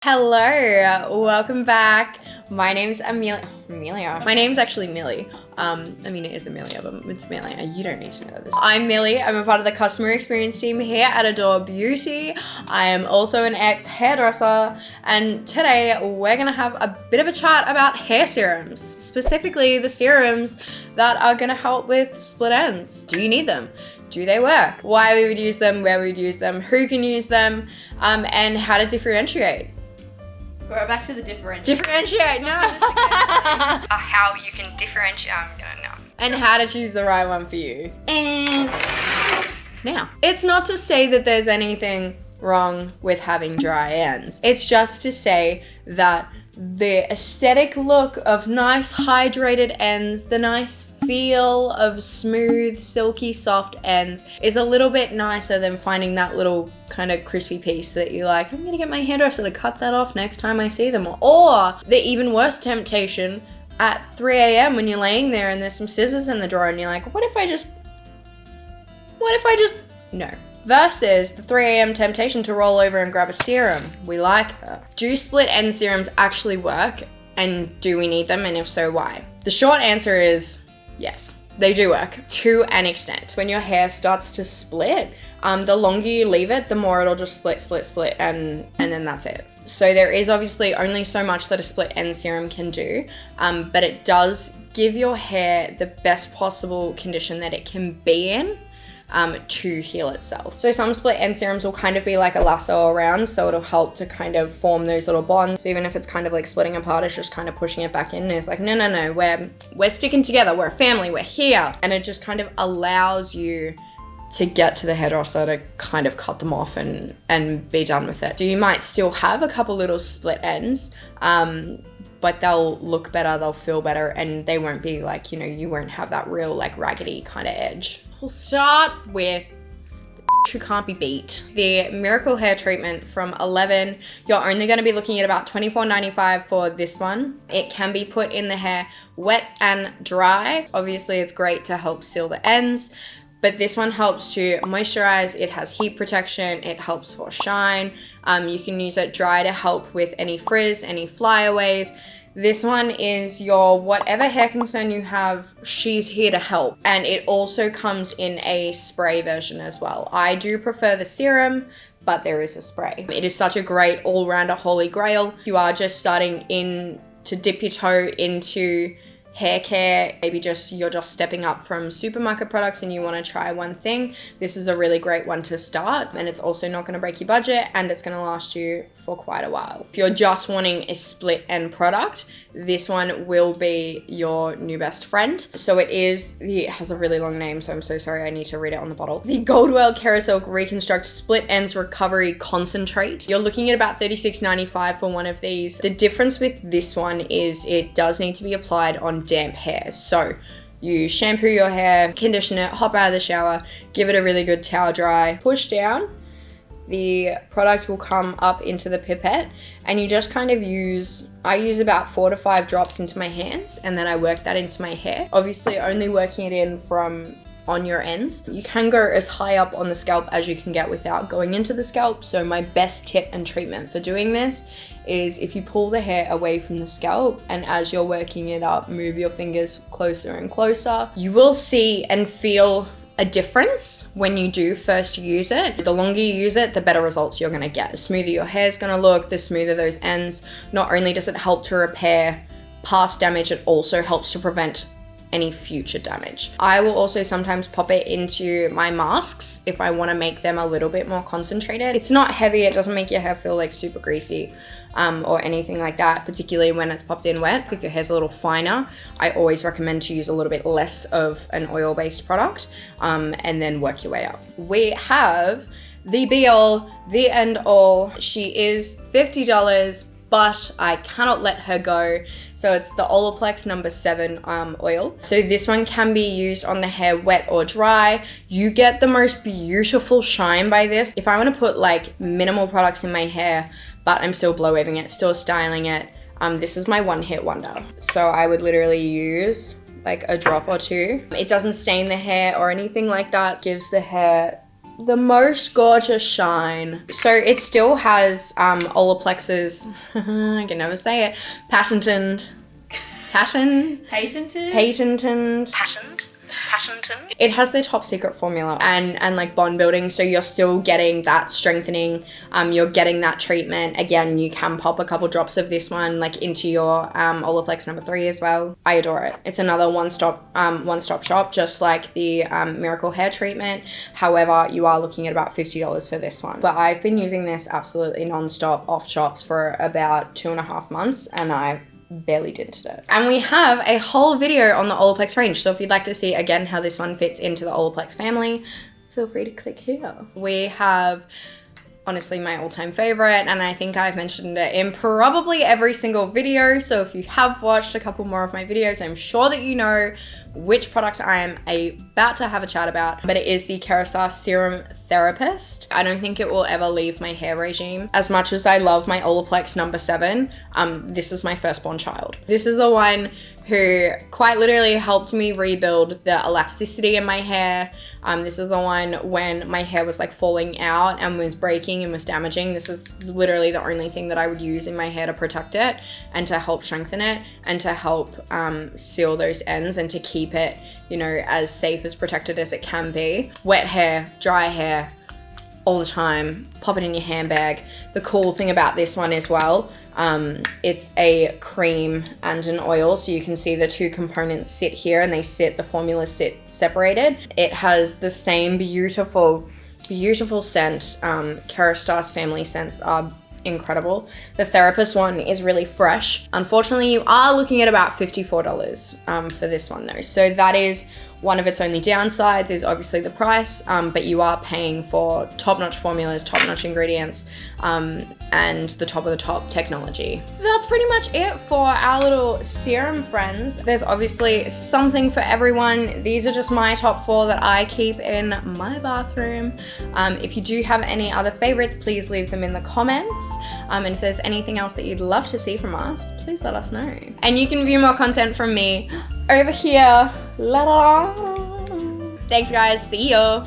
Hello, welcome back. My name's Amelia. My name's actually Millie. I mean, it is Amelia, but it's Amelia. You don't need to know this. I'm Millie. I'm a part of the customer experience team here at Adore Beauty. I am also an ex-hairdresser, and today we're gonna have a bit of a chat about hair serums, specifically the serums that are gonna help with split ends. Do you need them? Do they work? Why we would use them, where we would use them, who can use them, and how to differentiate. We're back to the differentiate. Differentiate, no. How you can differentiate, I'm gonna know. And how to choose the right one for you. And now, it's not to say that there's anything wrong with having dry ends. It's just to say that the aesthetic look of nice hydrated ends, the nice feel of smooth, silky, soft ends is a little bit nicer than finding that little kind of crispy piece that you're like, I'm gonna get my hairdresser to cut that off next time I see them. Or the even worse temptation at 3 a.m. when you're laying there and there's some scissors in the drawer and you're like, what if I just, no. Versus the 3 a.m. temptation to roll over and grab a serum. We like her. Do split end serums actually work? And do we need them? And if so, why? The short answer is yes, they do work to an extent. When your hair starts to split, the longer you leave it, the more it'll just split, and then that's it. So there is obviously only so much that a split end serum can do, but it does give your hair the best possible condition that it can be in to heal itself. So some split end serums will kind of be like a lasso around, so it'll help to kind of form those little bonds. So even if it's kind of like splitting apart, it's just kind of pushing it back in. And it's like, no, we're sticking together, we're a family, we're here. And it just kind of allows you to get to the hairdresser to kind of cut them off and be done with it. So you might still have a couple little split ends, but they'll look better, they'll feel better, and they won't be like, you won't have that real like raggedy kind of edge. We'll start with who can't be beat. The Miracle Hair Treatment from 11. You're only going to be looking at about $24.95 for this one. It can be put in the hair wet and dry. Obviously, it's great to help seal the ends, but this one helps to moisturize. It has heat protection. It helps for shine. You can use it dry to help with any frizz, any flyaways. This one is your whatever hair concern you have, she's here to help. And it also comes in a spray version as well. I do prefer the serum, but there is a spray. It is such a great all-rounder holy grail. You are just starting to dip your toe into hair care, maybe you're just stepping up from supermarket products and you want to try one thing, this is a really great one to start, and it's also not going to break your budget and it's going to last you for quite a while. If you're just wanting a split end product, this one will be your new best friend. So it has a really long name, so I'm so sorry, I need to read it on the bottle. The Goldwell Kerasilk Reconstruct Split Ends Recovery Concentrate. You're looking at about $36.95 for one of these. The difference with this one is it does need to be applied on damp hair. So you shampoo your hair, condition it, hop out of the shower, give it a really good towel dry, push down. The product will come up into the pipette and you just kind of I use about 4 to 5 drops into my hands and then I work that into my hair. Obviously only working it in from on your ends. You can go as high up on the scalp as you can get without going into the scalp. So my best tip and treatment for doing this is if you pull the hair away from the scalp and as you're working it up, move your fingers closer and closer. You will see and feel a difference when you do first use it. The longer you use it, the better results you're gonna get. The smoother your hair's gonna look, the smoother those ends. Not only does it help to repair past damage, it also helps to prevent any future damage. I will also sometimes pop it into my masks if I want to make them a little bit more concentrated. It's not heavy, it doesn't make your hair feel like super greasy or anything like that, particularly when it's popped in wet. If your hair's a little finer, I always recommend to use a little bit less of an oil-based product and then work your way up. We have the be-all, the end-all. She is $50, but I cannot let her go. So it's the Olaplex number 7 oil. So this one can be used on the hair wet or dry. You get the most beautiful shine by this. If I want to put like minimal products in my hair, but I'm still blow waving it, still styling it, this is my one hit wonder. So I would literally use like a drop or two. It doesn't stain the hair or anything like that. Gives the hair the most gorgeous shine. So it still has Olaplex's, I can never say it, patented. It has their top secret formula and like bond building, so you're still getting that strengthening, you're getting that treatment. Again, you can pop a couple drops of this one like into your Olaplex number 3 as well. I adore it. It's another one-stop shop, just like the Miracle Hair Treatment. However, you are looking at about $50 for this one. But I've been using this absolutely non-stop off chops for about 2.5 months, and I've barely dented it. And we have a whole video on the Olaplex range, so if you'd like to see again how this one fits into the Olaplex family, feel free to click here. We have honestly my all-time favorite, and I think I've mentioned it in probably every single video, so if you have watched a couple more of my videos, I'm sure that you know which product I am about to have a chat about, but it is the Kerastase Serum Therapiste. I don't think it will ever leave my hair regime. As much as I love my Olaplex number 7, this is my firstborn child. This is the one who quite literally helped me rebuild the elasticity in my hair. This is the one when my hair was like falling out and was breaking and was damaging. This is literally the only thing that I would use in my hair to protect it and to help strengthen it and to help seal those ends and to keep it, you know, as safe, as protected as it can be. Wet hair, dry hair, all the time, pop it in your handbag. The cool thing about this one as well, it's a cream and an oil, so you can see the two components sit here and the formulas sit separated. It has the same beautiful scent. Kerastase family scents are incredible. The Therapiste one is really fresh. Unfortunately, you are looking at about $54 for this one though. So that is one of its only downsides, is obviously the price, but you are paying for top-notch formulas, top-notch ingredients, and the top of the top technology. That's pretty much it for our little serum friends. There's obviously something for everyone. These are just my top 4 that I keep in my bathroom. If you do have any other favorites, please leave them in the comments. And if there's anything else that you'd love to see from us, please let us know. And you can view more content from me over here. La la la. Thanks guys, see ya.